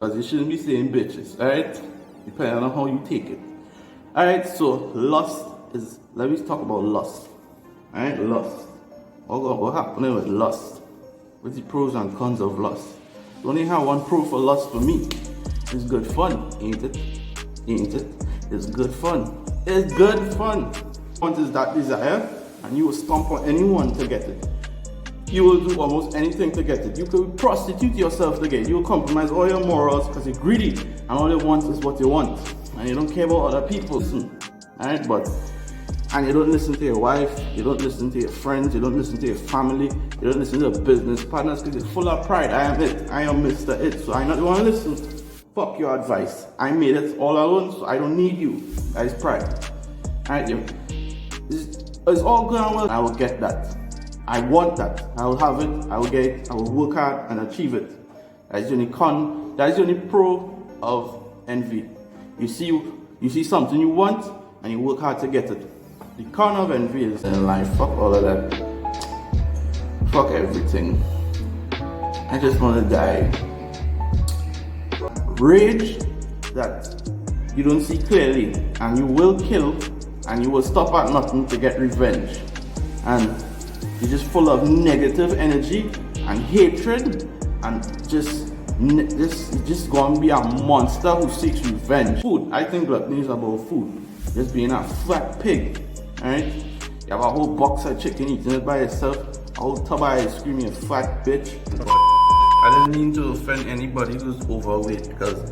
Because you shouldn't be saying bitches, alright? Depending on how you take it. Alright, so lust is, let me talk about lust. Alright, lust. What happening with lust? What's the pros and cons of lust? You only have one pro for lust for me. It's good fun, ain't it? Ain't it? It's good fun. It's good fun. Want is that desire, and you will stomp on anyone to get it. You will do almost anything to get it. You could prostitute yourself to get it. You will compromise all your morals because you're greedy and all you want is what you want. And you don't care about other people. Alright, and you don't listen to your wife, you don't listen to your friends, you don't listen to your family, you don't listen to your business partners because you're full of pride. I am it. I am Mr. It. So I not want to listen. Fuck your advice. I made it all alone, so I don't need you. That is pride. Alright, it's all good and well. I will get that. I want that. I will have it. I will get it. I will work hard and achieve it. That is the only con. That is the only pro of envy. You see something you want and you work hard to get it. The con of envy is in life. Fuck all of that. Fuck everything. I just want to die. Rage that you don't see clearly, and you will kill, and you will stop at nothing to get revenge, and you're just full of negative energy and hatred, and just gonna be a monster who seeks revenge. Food. I think gluttony is about food. Just being a fat pig. Alright? You have a whole box of chicken eating it by yourself, a whole tub of ice cream, you fat bitch. I didn't mean to offend anybody who's overweight, because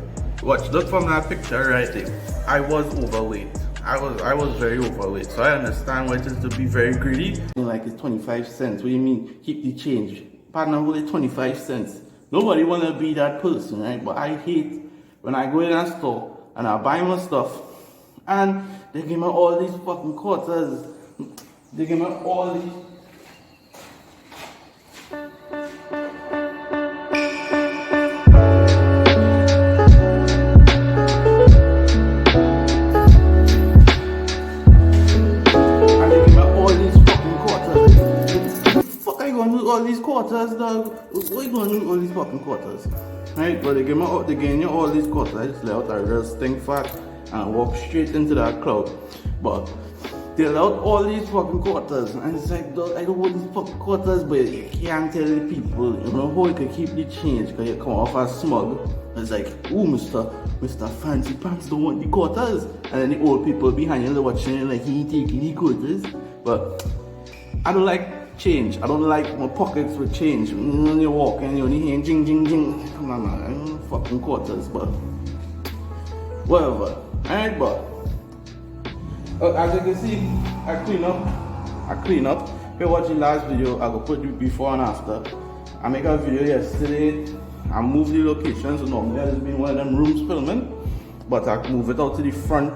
look from that picture right there. I was overweight. I was very overweight, so I understand what it is to be very greedy. Like it's 25 cents. What do you mean? Keep the change. Partner, only 25 cents. Nobody wanna be that person, right? But I hate when I go in a store and I buy my stuff and they give me all these fucking quarters. They give me all these. All these quarters, dog. What you gonna do with all these fucking quarters? Right? But they give you all these quarters. I just let out a real stink fat and walk straight into that crowd. But they let out all these fucking quarters. And it's like, dog, I don't want these fucking quarters, but you can't tell the people, you know, how you can keep the change because you come off as smug. It's like, ooh, Mr. Fancy Pants don't want the quarters. And then the old people behind you, they're watching you like, he ain't taking the quarters. But I don't like change. I don't like my pockets with change. When you walk and you only hear jing jing jing. Come on, man. I don't fucking quarters, but whatever. Alright, but as you can see, I clean up. If you watch the last video, I will put you before and after. I make a video yesterday. I moved the location, so normally I've been one of them rooms filming, but I move it out to the front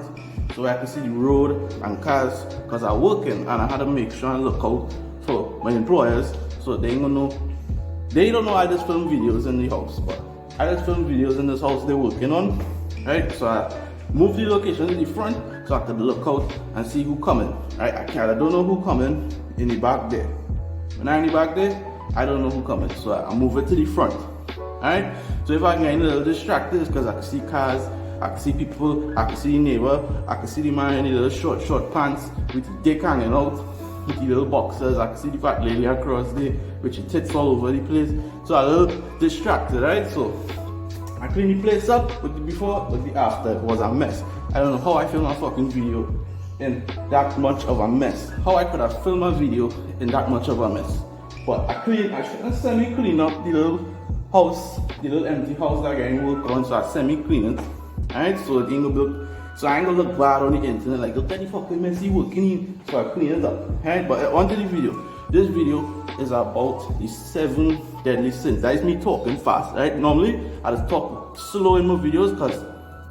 so I can see the road and cars, because I'm working and I had to make sure and look out for my employers, so they don't know I just film videos in the house, but I just film videos in this house they're working on, right? So I move the location to the front so I could look out and see who coming, right? I don't know who coming in the back there. When I'm in the back there, I don't know who coming, so I move it to the front, alright? So if I get a little distracted, it's because I can see cars, I can see people, I can see the neighbor, I can see the man in the little short pants with the dick hanging out, with the little boxers. I can see the fat lady across there with your tits all over the place. So I'm a little distracted, right? So I clean the place up with the before, with the after. It was a mess. I don't know how I filmed a fucking video in that much of a mess. How I could have filmed a video in that much of a mess. But I semi-clean up the little house, the little empty house that I'm getting work on, so I semi-clean it. Alright, so it ain't gonna look, so I ain't gonna look bad on the internet like, look at the fucking messy working in. So I clean it up. Alright, but onto the video. This video is about the 7 deadly sins. That is me talking fast, right? Normally, I just talk slow in my videos because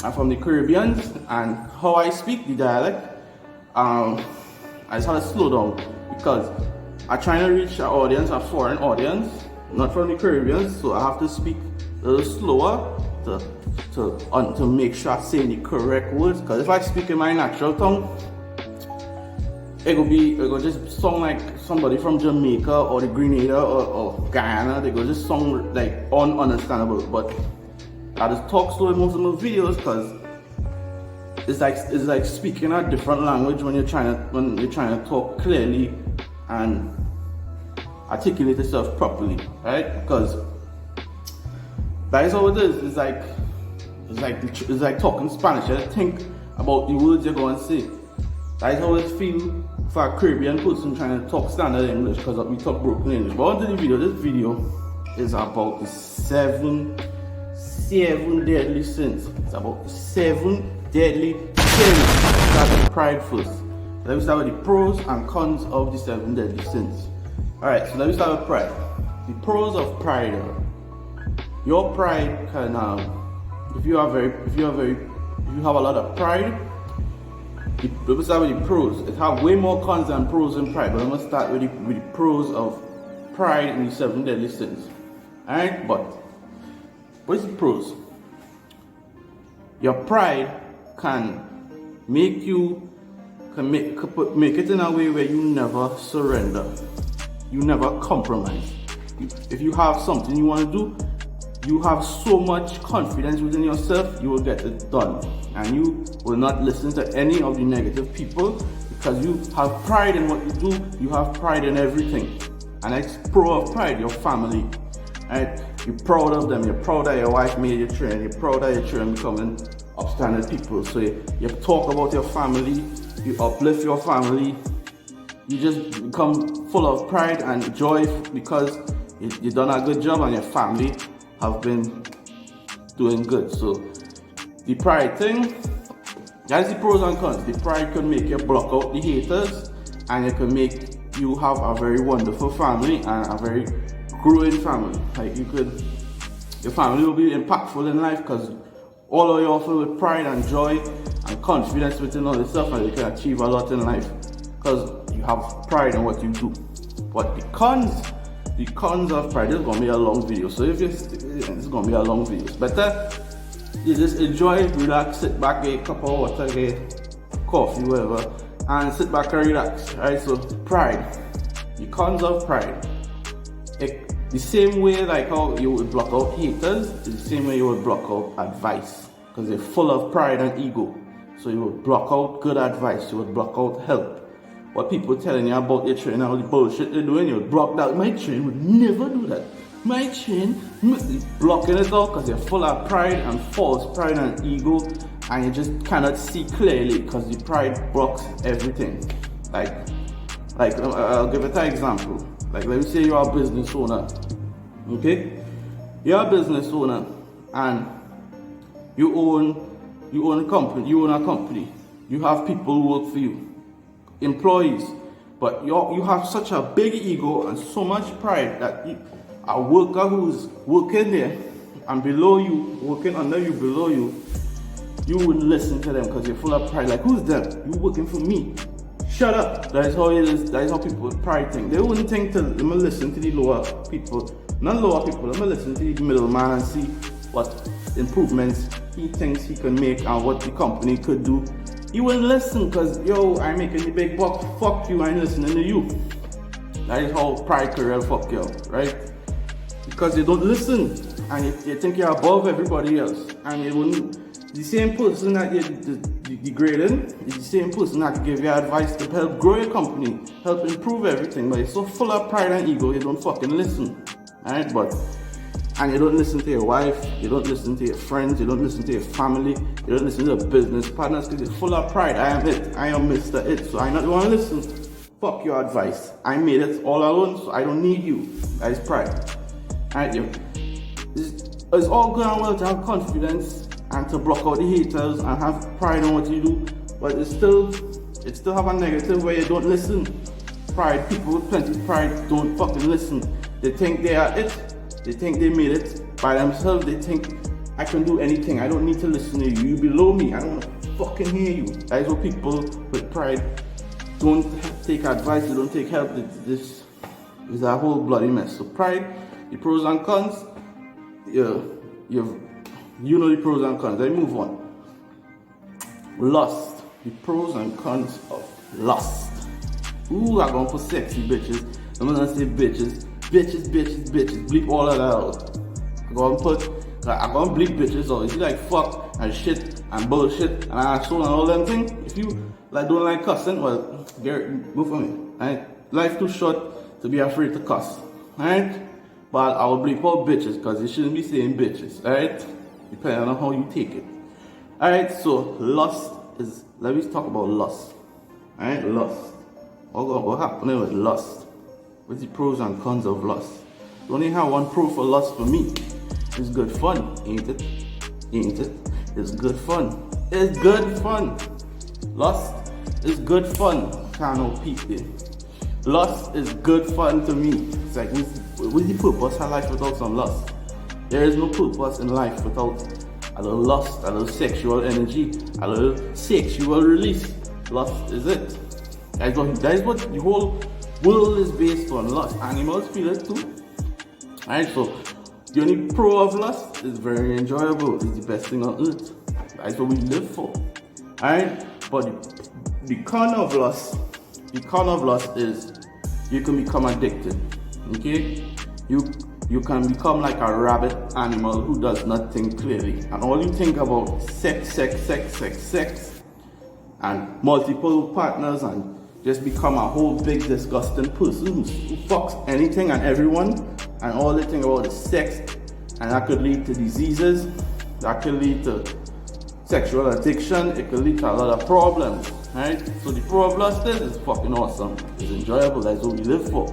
I'm from the Caribbean and how I speak, the dialect, I just had to slow down because I'm trying to reach an audience, a foreign audience, not from the Caribbean, so I have to speak a little slower to make sure I say the correct words. Because if I speak in my natural tongue, it will just sound like somebody from Jamaica or the Grenada or Guyana. They go just sound like ununderstandable. But I just talk slow in most of my videos because it's like speaking a different language when you're trying to talk clearly and articulate yourself properly, right? Because that is how it is. It's like talking Spanish. You think about the words you're going to say. That is how it feels for a Caribbean person trying to talk standard English because we talk broken English. But on to the video. This video is about the seven deadly sins. It's about the 7 deadly sins. Start with pride first. Let me start with the pros and cons of the 7 deadly sins. Alright, so let me start with pride. The pros of pride are, your pride can if you have a lot of pride, let me start with the pros. It has way more cons than pros in pride, but I'm gonna start with the pros of pride in the 7 deadly sins. Alright, but what's the pros? Your pride can make it in a way where you never surrender. You never compromise. If you have something you want to do, you have so much confidence within yourself, you will get it done. And you will not listen to any of the negative people because you have pride in what you do, you have pride in everything. And that's pro of pride, your family. Right? You're proud of them, you're proud that your wife made you train, you're proud that your children becoming upstanding people. So you talk about your family, you uplift your family, you just become full of pride and joy because you've done a good job and your family have been doing good. So the pride thing, that's the pros and cons. The pride can make you block out the haters and it can make you have a very wonderful family and a very growing family. Like your family will be impactful in life because all of you are filled with pride and joy and confidence within all this stuff, and you can achieve a lot in life because you have pride in what you do. But the cons of pride, this is gonna be a long video. So if it's gonna be a long video, it's better you just enjoy, relax, sit back, get a cup of water, get coffee, whatever, and sit back and relax. Alright, so pride. The cons of pride. The same way like how you would block out haters, is the same way you would block out advice. Because they're full of pride and ego. So you would block out good advice, you would block out help. What people telling you about their train and all the bullshit they're doing, you would block that. My train would never do that. My train, blocking it out because you're full of pride and false pride and ego, and you just cannot see clearly because the pride blocks everything. Like I'll give it an example. Like let me say you're a business owner, okay? You're a business owner and you own a company. You have people who work for you, employees, but you have such a big ego and so much pride that a worker who's working there and below you, working under you, below you, you wouldn't listen to them because you're full of pride. Like, who's them? You working for me? Shut up. That is how it is. That is how people with pride think. They wouldn't think let me listen to the lower people. Not lower people, let me listen to the middleman and see what improvements he thinks he can make and what the company could do. He wouldn't listen because, yo, I'm making the big bucks. Fuck you, I ain't listening to you. That is how pride can really fuck you up, right? Because you don't listen and you think you're above everybody else. And you wouldn't, the same person that you're degrading is the same person that can give you advice to help grow your company, help improve everything. But you're so full of pride and ego, you don't fucking listen. Alright, and you don't listen to your wife, you don't listen to your friends, you don't listen to your family, you don't listen to your business partners because you're full of pride. I am it, I am Mr. It, so I not want to listen. Fuck your advice. I made it all alone, so I don't need you. That is pride. Alright, it's all good and well to have confidence and to block out the haters and have pride in what you do, but it still have a negative where you don't listen. Pride, people with plenty of pride don't fucking listen. They think they are it. They think they made it by themselves. They think I can do anything. I don't need to listen to you. You below me. I don't want to fucking hear you. That is what people with pride don't take advice. They don't take help. This is a whole bloody mess. So pride, the pros and cons. You know the pros and cons. Let's move on. Lust. The pros and cons of lust. Ooh, I'm going for sexy bitches. I'm going to say bitches. Bitches. Bleep all of that out. I'm going to put Like, I'm gonna bleep bitches or is you like fuck and shit and bullshit and asshole and all them things. If you like don't like cussing, well, go for me. Right? Life too short to be afraid to cuss. Alright? But I will bleep out bitches because you shouldn't be saying bitches. Alright? Depending on how you take it. Alright, so lust is, let me talk about lust. Alright, lust. What happening with lust? What's the pros and cons of lust? You only have one pro for lust for me. It's good fun, ain't it? Ain't it? It's good fun. It's good fun. Lust is good fun. Can't no people. Lust is good fun to me. It's like, what's the purpose of life without some lust? There is no purpose in life without a little lust, a little sexual energy, a little sexual release. Lust is it. That is what the whole world is based on. Lust. Animals feel it too. Alright, so the only pro of lust is very enjoyable. It's the best thing on earth. That's what we live for. Alright? But the con of lust is you can become addicted. Okay? You can become like a rabbit animal who does not think clearly. And all you think about sex, and multiple partners and just become a whole big disgusting person who fucks anything and everyone, and all they think about is sex, and that could lead to diseases, that could lead to sexual addiction, it could lead to a lot of problems, right? So the pro of lust is fucking awesome, it's enjoyable, that's what we live for.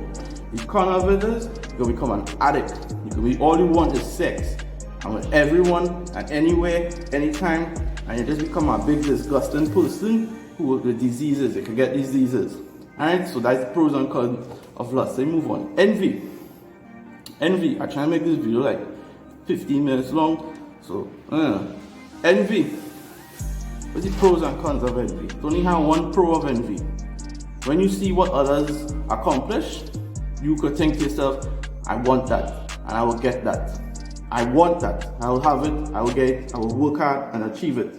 The con of it is you can become an addict. You can be, all you want is sex, and with everyone and anywhere, anytime, and you just become a big disgusting person who with diseases, you can get diseases. Alright, so that's the pros and cons of lust. So move on. Envy. I try to make this video like 15 minutes long. So envy. What's the pros and cons of envy? You only have one pro of envy. When you see what others accomplish, you could think to yourself, I want that, and I will get that. I want that, I will have it, I will get it, I will work hard and achieve it.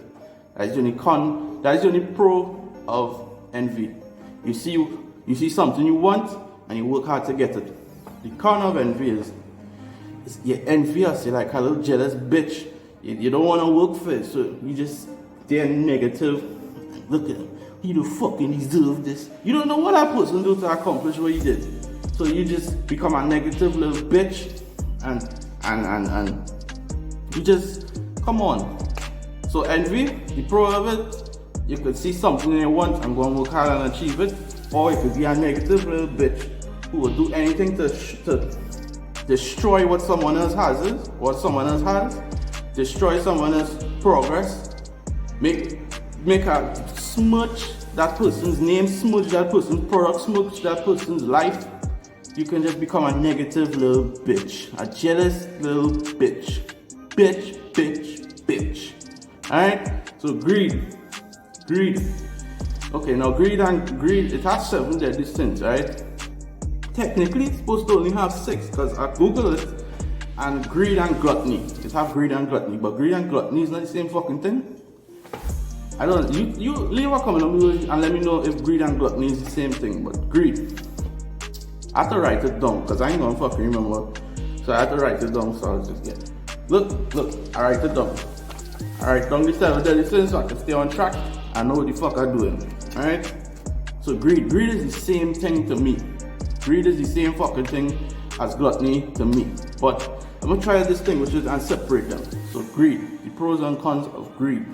That's the only con, that's the only pro of envy. You see something you want and you work hard to get it. The con of envy is you're envious, you're like a little jealous bitch. You don't want to work for it, so you just they're negative. Look at him, he don't fucking deserve this. You don't know what that person do to accomplish what he did. So you just become a negative little bitch and you just come on. So envy, the pro of it, you could see something you want and go and work hard and achieve it, or you could be a negative little bitch who will do anything to destroy what someone else has, destroy someone else's progress, make a smudge that person's name, smudge that person's product, smudge that person's life. You can just become a negative little bitch, a jealous little bitch. Alright? So greed. Okay, now greed, it has 7 deadly sins, right? Technically, it's supposed to only have 6, because I googled it, and greed and gluttony. It have greed and gluttony, but greed and gluttony is not the same fucking thing. I don't, you leave a comment and let me know if greed and gluttony is the same thing, but greed. I have to write it down, because I ain't gonna fucking remember. So I have to write it down, so I'll just get it. Look, I write it down. I write down the 7 deadly sins so I can stay on track and know what the fuck I'm doing. Alright? So greed is the same thing to me. Greed is the same fucking thing as gluttony to me. But I'm gonna try to distinguish it and separate them. So greed, the pros and cons of greed.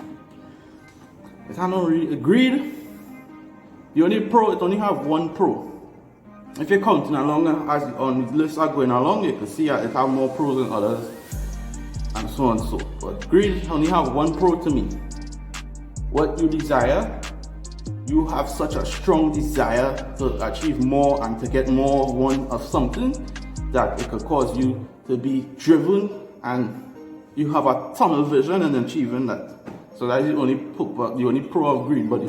Greed, the only pro, it only have one pro. If you're counting along as on the list are going along, you can see it have more pros than others, and so on and so. But greed only have one pro to me. What you desire, you have such a strong desire to achieve more and to get more of something that it could cause you to be driven, and you have a tunnel vision in achieving that. So that is the only pro of greed. But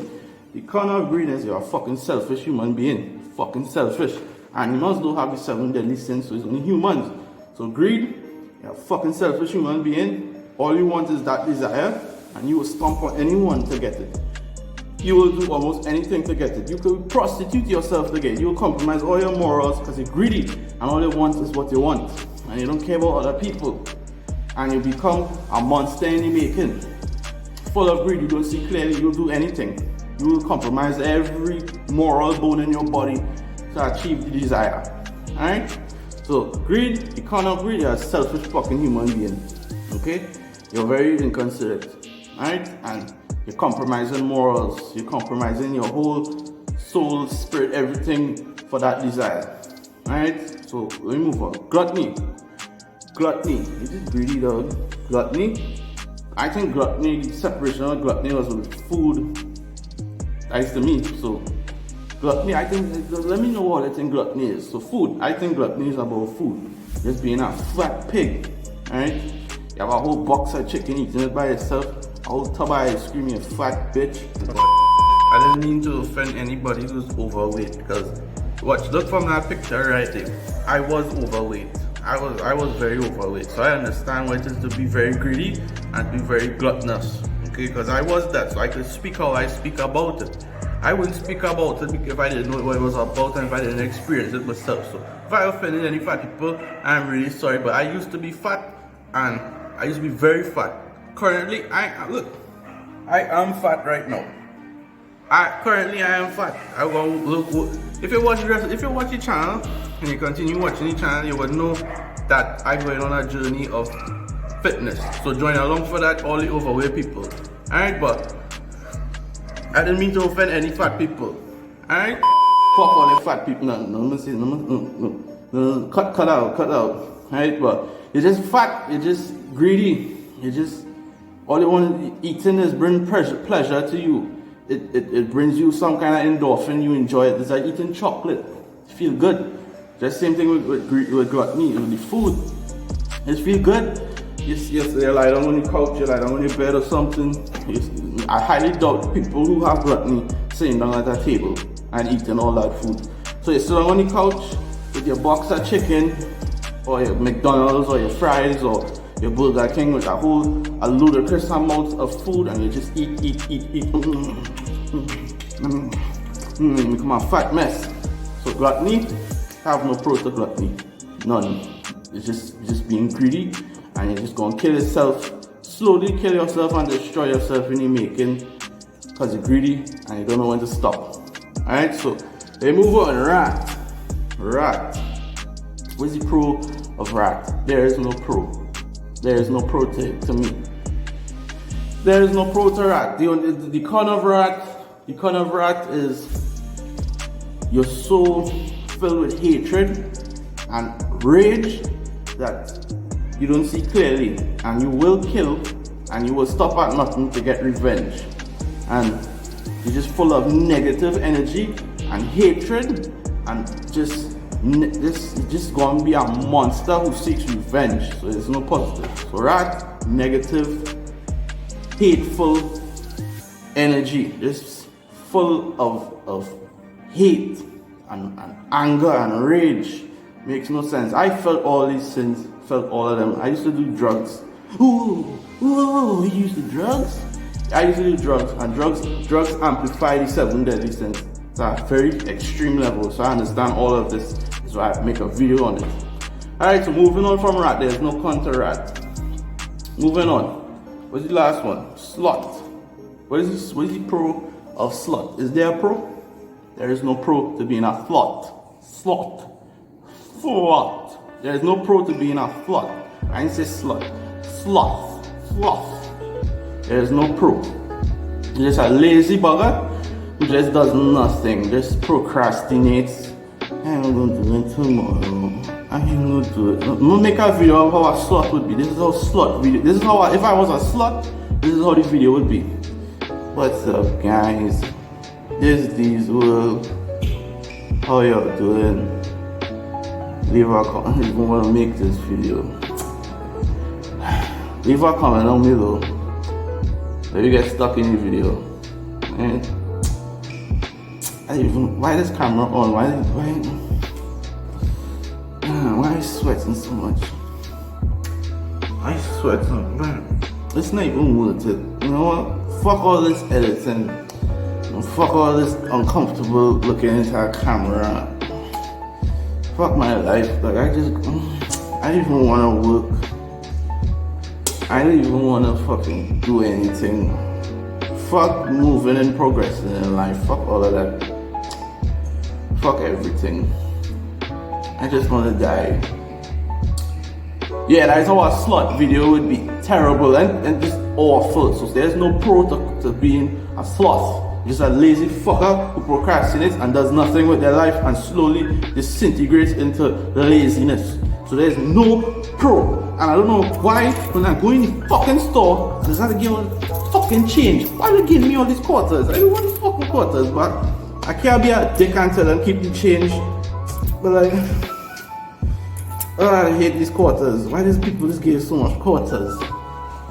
the con of greed is you're a fucking selfish human being. Fucking selfish. Animals don't have the 7 deadly sins, so it's only humans. So greed, you're a fucking selfish human being. All you want is that desire, and you will stomp on anyone to get it. You will do almost anything to get it. You could prostitute yourself to get it. You will compromise all your morals because you're greedy, and all you want is what you want, and you don't care about other people. and you become a monster in the making. Full of greed, you don't see clearly, you'll do anything. You will compromise every moral bone in your body to achieve the desire. Alright? So greed, you cannot greed, you're a selfish fucking human being. Okay? You're very inconsiderate. Alright? And you're compromising morals, you're compromising your whole soul, spirit, everything for that desire. Alright? So let me move on. Gluttony. Gluttony. Is it greedy, dog? Gluttony? I think gluttony, the separation of gluttony was with food. That's to me. So gluttony, I think, let me know what I think gluttony is. So food, I think gluttony is about food. Just being a fat pig. Alright? You have a whole box of chicken eating it by yourself, a whole tub of ice cream, you fat bitch. I didn't mean to offend anybody who's overweight, because look from that picture right there. I was overweight. I was very overweight, so I understand what it is to be very greedy and be very gluttonous. Okay, because I was that, so I could speak how I speak about it. I wouldn't speak about it if I didn't know what it was about and if I didn't experience it myself. So if I offended any fat people, I'm really sorry. But I used to be fat, and I used to be very fat. Currently, I am fat right now. Currently I am fat. I will look. If you watch the channel and you continue watching the channel, you will know that I'm going on a journey of fitness. So join along for that, all the overweight people. Alright, but I didn't mean to offend any fat people. Alright? Fuck all the fat people. No. Cut out. Alright, but you're just fat, you're just greedy, all you want eating is bring pleasure to you. It brings you some kind of endorphin, you enjoy it. It's like eating chocolate. You feel good. Just same thing with gluttony, with the food. It feel good. You lie down on the couch, you lie down on your bed or something. I highly doubt people who have gluttony sitting down at a table and eating all that food. So you sit down on the couch with your box of chicken, or your McDonald's, or your fries, or your Burger King with a ludicrous amount of food, and you just eat. You become a fat mess. So gluttony, have no pro to gluttony. None. It's just being greedy, and you're just gonna kill yourself. Slowly kill yourself and destroy yourself in the making, because you're greedy and you don't know when to stop. Alright, so they move on. Rat. What's the pro of rat? There is no pro. There is no pro to me. There is no pro to rat. The con of rat is you're so filled with hatred and rage that you don't see clearly, and you will kill, and you will stop at nothing to get revenge, and you're just full of negative energy and hatred, and just gonna be a monster who seeks revenge. So there's no positive. So rat, negative, hateful energy, just full of hate and anger and rage. Makes no sense. I felt all these sins, felt all of them. I used to do drugs. You used to drugs? I used to do drugs, and drugs amplify the 7 deadly sins. It's a very extreme level, so I understand all of this. That's why I make a video on it. Alright, so moving on from rat, there's no counter rat. Moving on. What's the last one? Slut. What is the pro of slut? Is there a pro? There is no pro to being a slut. Slut. There is no pro to being a slut. I didn't say slut. Sloth. There is no pro. You're just a lazy bugger who just does nothing, just procrastinates. I'm gonna do it tomorrow. I'm gonna do it. I'm gonna make a video of how a slut would be. This is how slut video. This is how if I was a slut, this is how the video would be. What's up, guys? This is Diesel. How y'all doing? Leave a comment if you want to make this video. Leave a comment down below if you get stuck in the video. And why this camera on? Why is sweating so much? I sweat so man. It's not even worth it. You know what? Fuck all this editing. And fuck all this uncomfortable looking into a camera. Fuck my life. Like I don't even want to work. I don't even wanna fucking do anything. Fuck moving and progressing in life. Fuck all of that. Fuck everything. I just wanna die. Yeah, that's how a slut video would be terrible and just awful. So there's no pro to being a sloth. Just a lazy fucker who procrastinates and does nothing with their life and slowly disintegrates into laziness. So there's no pro. And I don't know why when I go in the fucking store, I just have to give all fucking change. Why do you give me all these quarters? I don't want these fucking quarters, but I can't be a dick and tell them keep the change. But like, oh, I hate these quarters. Why does people just give so much quarters?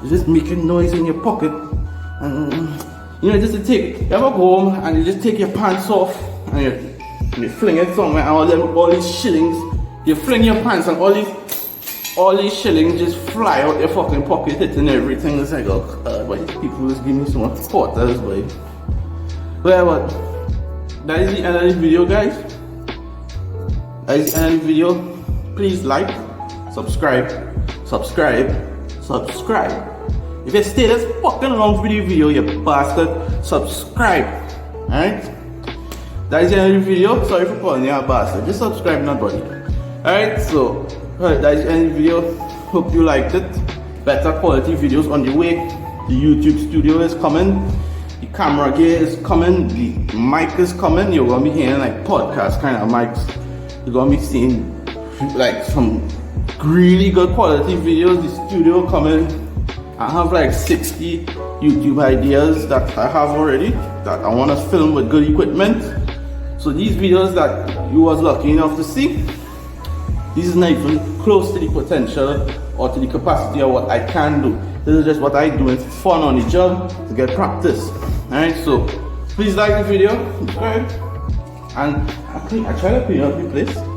You're just making noise in your pocket. And you know, just to take, you ever go home and you just take your pants off and you fling it somewhere and all these shillings, you fling your pants and all these shillings just fly out your fucking pocket, hitting everything. It's like, oh God, why these people just give me so much quarters, boy. Well, what? That is the end of this video, guys. That is the end of the video. Please like, subscribe. If you stay this fucking long video, you bastard, subscribe. Alright? That is the end of the video. Sorry for calling you a bastard. Just subscribe, not buddy. Alright, so that is the end of the video. Hope you liked it. Better quality videos on the way. The YouTube studio is coming. The camera gear is coming. The mic is coming. You're gonna be hearing like podcast kind of mics. You're gonna be seeing like some really good quality videos. The studio coming. I have like 60 YouTube ideas that I have already that I want to film with good equipment. So these videos that you was lucky enough to see, this is not even close to the potential or to the capacity of what I can do. This is just what I do. It's fun on the job to get practice. Alright, so please like the video, subscribe, and I try to clean up the place.